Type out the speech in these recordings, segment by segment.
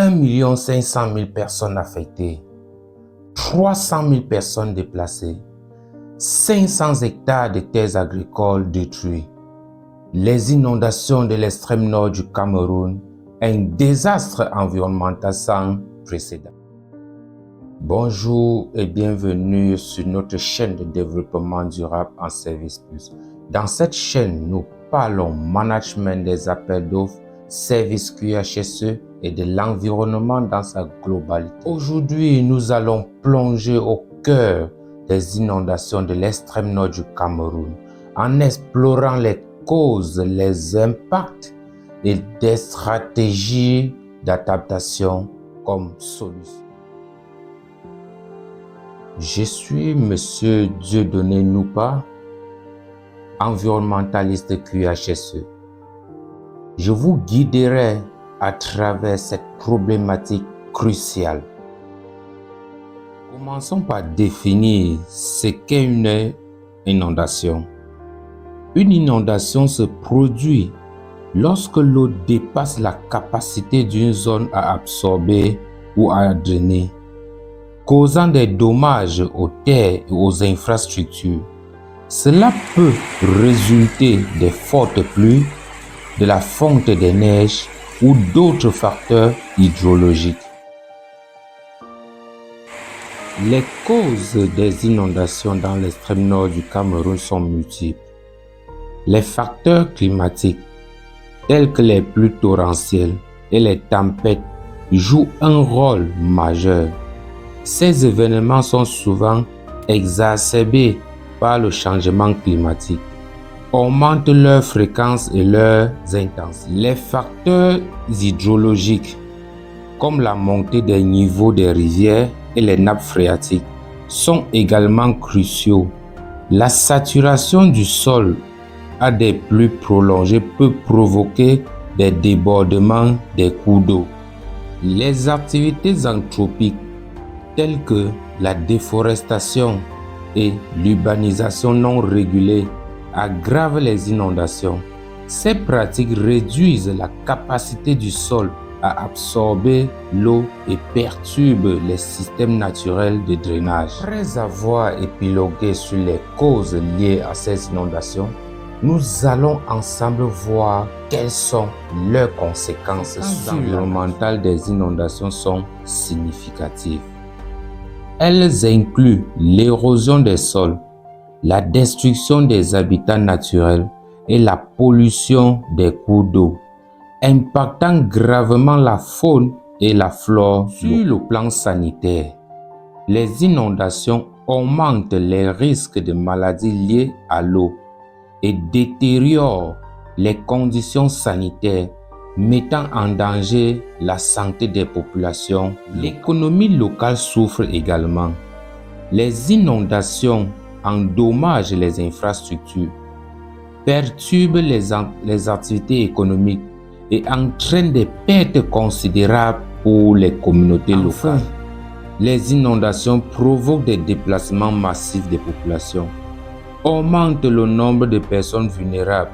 1,5 million de personnes affectées, 300 000 personnes déplacées, 500 hectares de terres agricoles détruits. Les inondations de l'extrême nord du Cameroun, un désastre environnemental sans précédent. Bonjour et bienvenue sur notre chaîne de développement durable en Service Plus. Dans cette chaîne, nous parlons management des appels d'offres, services QHSE et de l'environnement dans sa globalité. Aujourd'hui, nous allons plonger au cœur des inondations de l'extrême nord du Cameroun en explorant les causes, les impacts et des stratégies d'adaptation comme solution. Je suis Monsieur Dieudonné Noupa, environnementaliste QHSE. Je vous guiderai à travers cette problématique cruciale. Commençons par définir ce qu'est une inondation. Une inondation se produit lorsque l'eau dépasse la capacité d'une zone à absorber ou à drainer, causant des dommages aux terres et aux infrastructures. Cela peut résulter des fortes pluies, de la fonte des neiges ou d'autres facteurs hydrologiques. Les causes des inondations dans l'extrême nord du Cameroun sont multiples. Les facteurs climatiques, tels que les pluies torrentielles et les tempêtes, jouent un rôle majeur. Ces événements sont souvent exacerbés par le changement climatique, augmentent leur fréquence et leur intensité. Les facteurs hydrologiques, comme la montée des niveaux des rivières et les nappes phréatiques, sont également cruciaux. La saturation du sol à des pluies prolongées peut provoquer des débordements des cours d'eau. Les activités anthropiques telles que la déforestation et l'urbanisation non régulée aggravent les inondations. Ces pratiques réduisent la capacité du sol à absorber l'eau et perturbent les systèmes naturels de drainage. Après avoir épilogué sur les causes liées à ces inondations, nous allons ensemble voir quelles sont leurs conséquences environnementales des inondations sont significatives. Elles incluent l'érosion des sols, la destruction des habitats naturels et la pollution des cours d'eau, impactant gravement la faune et la flore. Sur le plan sanitaire, les inondations augmentent les risques de maladies liées à l'eau et détériorent les conditions sanitaires, mettant en danger la santé des populations. L'économie locale souffre également. Les inondations endommagent les infrastructures, perturbent les activités économiques et entraînent des pertes considérables pour les communautés locales. Les inondations provoquent des déplacements massifs des populations, augmentent le nombre de personnes vulnérables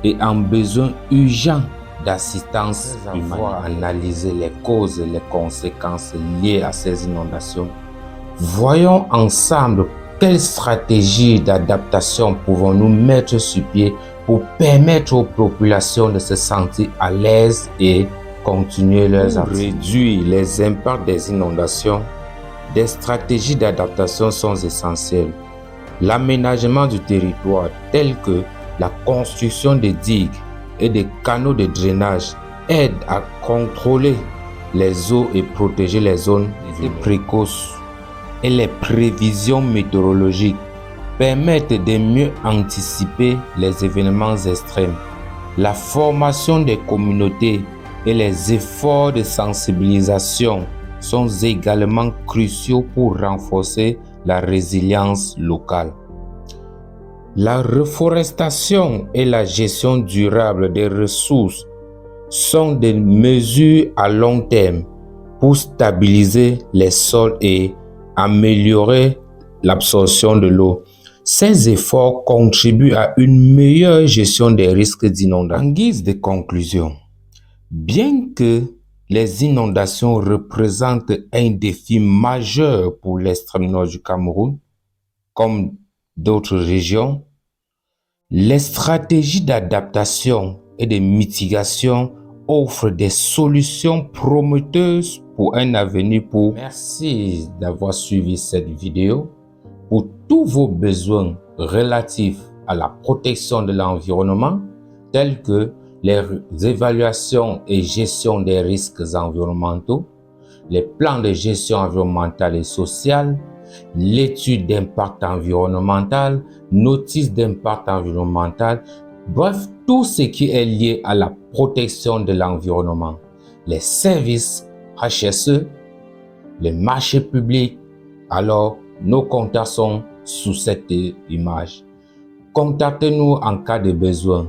et en besoin urgent d'assistance humanitaire. Analyser les causes et les conséquences liées à ces inondations. Voyons ensemble quelles stratégies d'adaptation pouvons-nous mettre sur pied pour permettre aux populations de se sentir à l'aise et continuer leurs activités. Pour réduire les impacts des inondations, des stratégies d'adaptation sont essentielles. L'aménagement du territoire tel que la construction de digues et des canaux de drainage aide à contrôler les eaux et protéger les zones précoces. Et les prévisions météorologiques permettent de mieux anticiper les événements extrêmes. La formation des communautés et les efforts de sensibilisation sont également cruciaux pour renforcer la résilience locale. La reforestation et la gestion durable des ressources sont des mesures à long terme pour stabiliser les sols et améliorer l'absorption de l'eau. Ces efforts contribuent à une meilleure gestion des risques d'inondation. En guise de conclusion, bien que les inondations représentent un défi majeur pour l'extrême nord du Cameroun, comme d'autres régions. Les stratégies d'adaptation et de mitigation offrent des solutions prometteuses pour un avenir pour. Merci d'avoir suivi cette vidéo. Pour tous vos besoins relatifs à la protection de l'environnement, tels que les évaluations et gestion des risques environnementaux, les plans de gestion environnementale et sociale, l'étude d'impact environnemental, notice d'impact environnemental, bref, tout ce qui est lié à la protection de l'environnement, les services HSE, les marchés publics, alors nos contacts sont sous cette image. Contactez-nous en cas de besoin.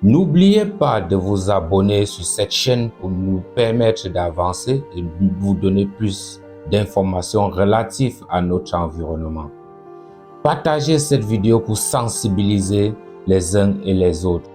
N'oubliez pas de vous abonner sur cette chaîne pour nous permettre d'avancer et vous donner plus d'informations relatives à notre environnement. Partagez cette vidéo pour sensibiliser les uns et les autres.